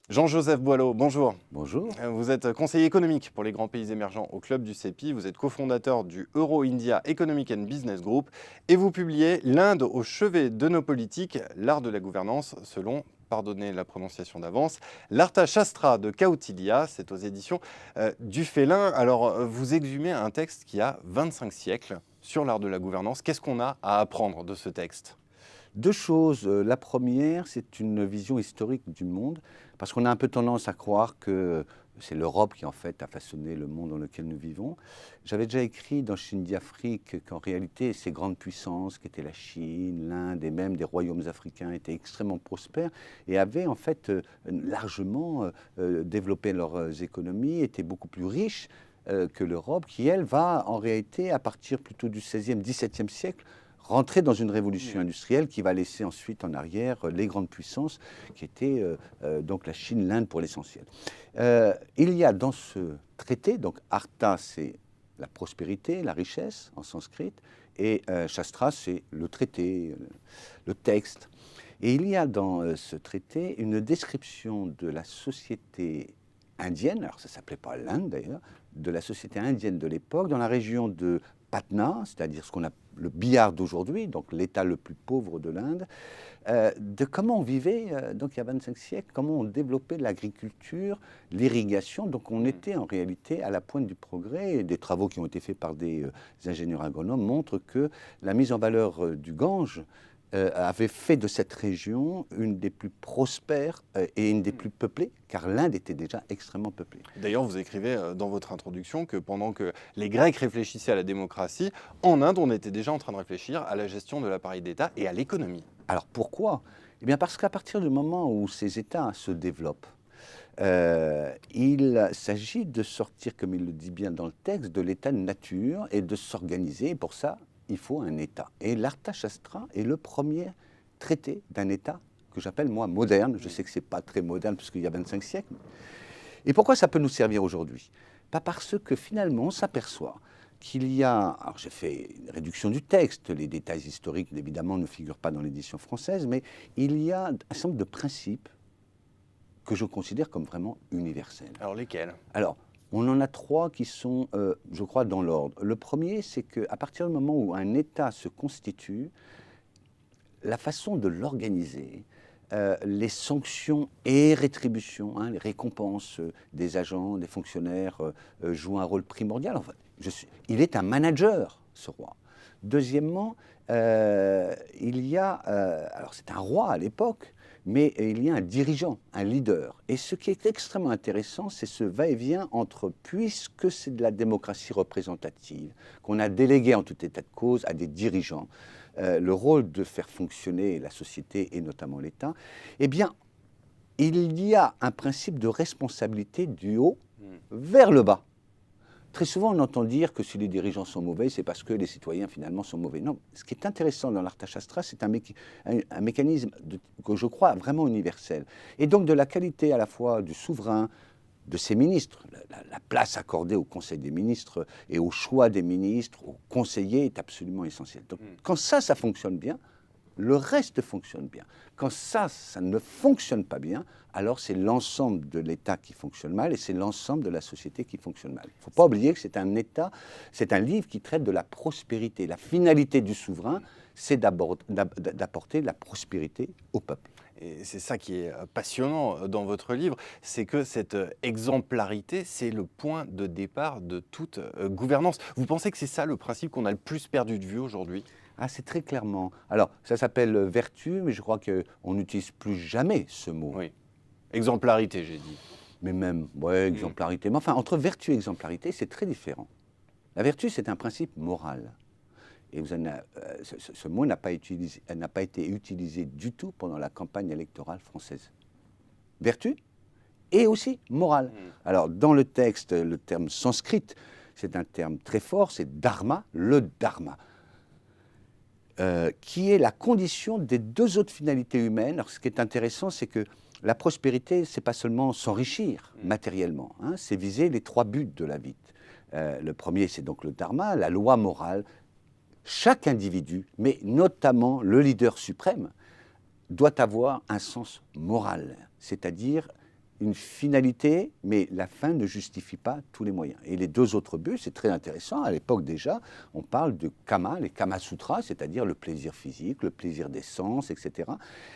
Jean-Joseph Boileau, bonjour. Bonjour. Vous êtes conseiller économique pour les grands pays émergents au club du CEPI. Vous êtes cofondateur du Euro-India Economic and Business Group et vous publiez L'Inde au chevet de nos politiques, l'art de la gouvernance selon, pardonnez la prononciation d'avance, l'Artha Shastra de Kautilya. C'est aux éditions du Félin. Alors, vous exhumez un texte qui a 25 siècles sur l'art de la gouvernance. Qu'est-ce qu'on a à apprendre de ce texte ? Deux choses. La première, c'est une vision historique du monde, parce qu'on a un peu tendance à croire que c'est l'Europe qui en fait a façonné le monde dans lequel nous vivons. J'avais déjà écrit dans Chine d'Afrique qu'en réalité, ces grandes puissances qui étaient la Chine, l'Inde et même des royaumes africains étaient extrêmement prospères et avaient en fait largement développé leurs économies, étaient beaucoup plus riches que l'Europe, qui elle va en réalité, à partir plutôt du XVIe, XVIIe siècle, rentrer dans une révolution industrielle qui va laisser ensuite en arrière les grandes puissances qui étaient donc la Chine, l'Inde pour l'essentiel. Il y a dans ce traité, donc Artha c'est la prospérité, la richesse en sanskrit, et Shastra c'est le traité, le texte. Et il y a dans ce traité une description de la société indienne, alors ça ne s'appelait pas l'Inde d'ailleurs, de la société indienne de l'époque, dans la région de Patna, c'est-à-dire ce qu'on a le Bihar d'aujourd'hui, donc l'état le plus pauvre de l'Inde, de comment on vivait, donc il y a 25 siècles, comment on développait l'agriculture, l'irrigation. Donc on était en réalité à la pointe du progrès, et des travaux qui ont été faits par des ingénieurs agronomes montrent que la mise en valeur du Gange avait fait de cette région une des plus prospères et une des plus peuplées, car l'Inde était déjà extrêmement peuplée. D'ailleurs, vous écrivez dans votre introduction que pendant que les Grecs réfléchissaient à la démocratie, en Inde, on était déjà en train de réfléchir à la gestion de l'appareil d'État et à l'économie. Alors pourquoi ? Eh bien parce qu'à partir du moment où ces États se développent, il s'agit de sortir, comme il le dit bien dans le texte, de l'état de nature et de s'organiser. Et pour ça, il faut un État. Et l'Arthashastra est le premier traité d'un État que j'appelle, moi, moderne. Je sais que ce n'est pas très moderne puisqu'il y a 25 siècles. Et pourquoi ça peut nous servir aujourd'hui ? Pas parce que finalement, on s'aperçoit qu'il y a... Alors j'ai fait une réduction du texte, les détails historiques évidemment ne figurent pas dans l'édition française, mais il y a un certain nombre de principes que je considère comme vraiment universels. Alors lesquels ? Alors, on en a trois qui sont, je crois, dans l'ordre. Le premier, c'est qu'à partir du moment où un État se constitue, la façon de l'organiser, les sanctions et rétributions, les récompenses des agents, des fonctionnaires jouent un rôle primordial. Enfin, il est un manager, ce roi. Deuxièmement, il y a, alors c'est un roi à l'époque, mais il y a un dirigeant, un leader. Et ce qui est extrêmement intéressant, c'est ce va-et-vient entre, puisque c'est de la démocratie représentative, qu'on a délégué en tout état de cause à des dirigeants, le rôle de faire fonctionner la société et notamment l'État, eh bien, il y a un principe de responsabilité du haut vers le bas. Très souvent, on entend dire que si les dirigeants sont mauvais, c'est parce que les citoyens, finalement, sont mauvais. Non, ce qui est intéressant dans l'Arthashastra, c'est un mécanisme que je crois vraiment universel. Et donc de la qualité à la fois du souverain, de ses ministres, la place accordée au Conseil des ministres et au choix des ministres, aux conseillers, est absolument essentielle. Donc quand ça fonctionne bien, le reste fonctionne bien. Quand ça ne fonctionne pas bien, alors c'est l'ensemble de l'État qui fonctionne mal et c'est l'ensemble de la société qui fonctionne mal. Il ne faut pas oublier que c'est un État, c'est un livre qui traite de la prospérité. La finalité du souverain, c'est d'apporter la prospérité au peuple. Et c'est ça qui est passionnant dans votre livre, c'est que cette exemplarité, c'est le point de départ de toute gouvernance. Vous pensez que c'est ça le principe qu'on a le plus perdu de vue aujourd'hui ? Ah, c'est très clairement. Alors, ça s'appelle vertu, mais je crois qu'on n'utilise plus jamais ce mot. Oui. Exemplarité, j'ai dit. Mais même, ouais, exemplarité. Mais enfin, entre vertu et exemplarité, c'est très différent. La vertu, c'est un principe moral. Et ce mot n'a pas été utilisé du tout pendant la campagne électorale française. Vertu et aussi morale. Alors, dans le texte, le terme sanskrit, c'est un terme très fort, c'est dharma, le dharma. Qui est la condition des deux autres finalités humaines. Alors, ce qui est intéressant, c'est que la prospérité, ce n'est pas seulement s'enrichir matériellement, c'est viser les trois buts de la vie. Le premier, c'est donc le dharma, la loi morale. Chaque individu, mais notamment le leader suprême, doit avoir un sens moral, c'est-à-dire une finalité, mais la fin ne justifie pas tous les moyens. Et les deux autres buts, c'est très intéressant. À l'époque déjà, on parle de Kama, les Kama Sutras, c'est-à-dire le plaisir physique, le plaisir des sens, etc.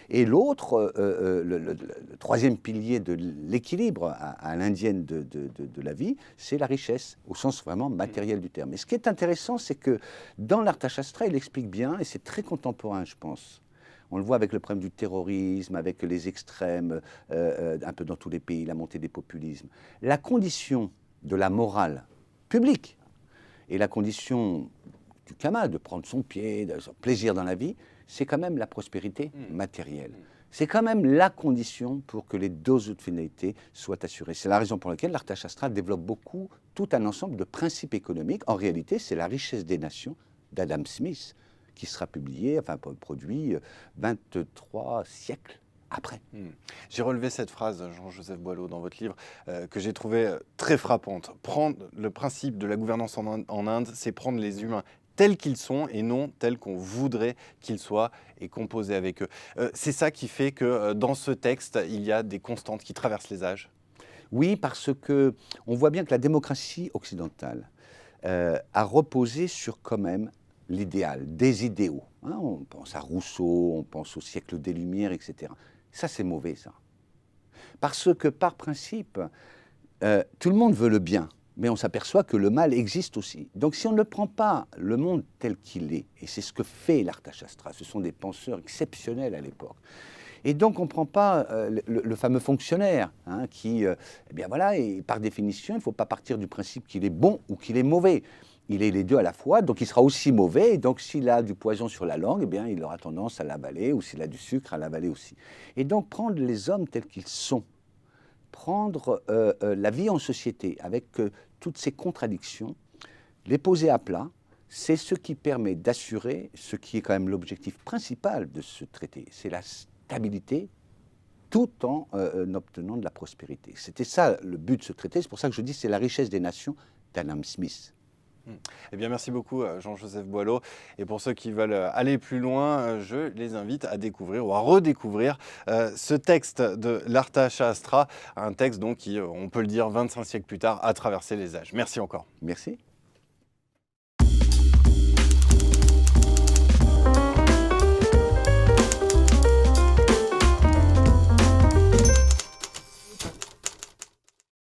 Et l'autre, le troisième pilier de l'équilibre à l'indienne de la vie, c'est la richesse, au sens vraiment matériel du terme. Et ce qui est intéressant, c'est que dans l'Arthashastra, il explique bien, et c'est très contemporain, je pense. On le voit avec le problème du terrorisme, avec les extrêmes, un peu dans tous les pays, la montée des populismes. La condition de la morale publique et la condition du Kama, de prendre son pied, de son plaisir dans la vie, c'est quand même la prospérité matérielle. C'est quand même la condition pour que les deux autres finalités soient assurées. C'est la raison pour laquelle l'Arthashastra développe beaucoup tout un ensemble de principes économiques. En réalité, c'est la richesse des nations d'Adam Smith, qui sera publié, enfin produit 23 siècles après. J'ai relevé cette phrase, Jean-Joseph Boileau, dans votre livre, que j'ai trouvée très frappante. Prendre le principe de la gouvernance en Inde, c'est prendre les humains tels qu'ils sont et non tels qu'on voudrait qu'ils soient et composer avec eux. C'est ça qui fait que dans ce texte, il y a des constantes qui traversent les âges. Oui, parce que on voit bien que la démocratie occidentale a reposé sur quand même l'idéal, des idéaux. Hein, on pense à Rousseau, on pense au siècle des Lumières, etc. Ça, c'est mauvais, ça. Parce que, par principe, tout le monde veut le bien, mais on s'aperçoit que le mal existe aussi. Donc, si on ne prend pas le monde tel qu'il est, et c'est ce que fait l'Arthashastra, ce sont des penseurs exceptionnels à l'époque, et donc, on ne prend pas le fameux fonctionnaire hein, qui, eh bien voilà, et par définition, il ne faut pas partir du principe qu'il est bon ou qu'il est mauvais. Il est les deux à la fois, donc il sera aussi mauvais. Et donc, s'il a du poison sur la langue, eh bien, il aura tendance à l'avaler, ou s'il a du sucre, à l'avaler aussi. Et donc, prendre les hommes tels qu'ils sont, prendre la vie en société avec toutes ces contradictions, les poser à plat, c'est ce qui permet d'assurer ce qui est quand même l'objectif principal de ce traité, c'est la stabilité tout en obtenant de la prospérité. C'était ça le but de ce traité, c'est pour ça que je dis c'est la richesse des nations d'Adam Smith. Eh bien, merci beaucoup, Jean-Joseph Boileau. Et pour ceux qui veulent aller plus loin, je les invite à découvrir ou à redécouvrir ce texte de l'Arthashastra, un texte donc qui, on peut le dire, 25 siècles plus tard, a traversé les âges. Merci encore. Merci.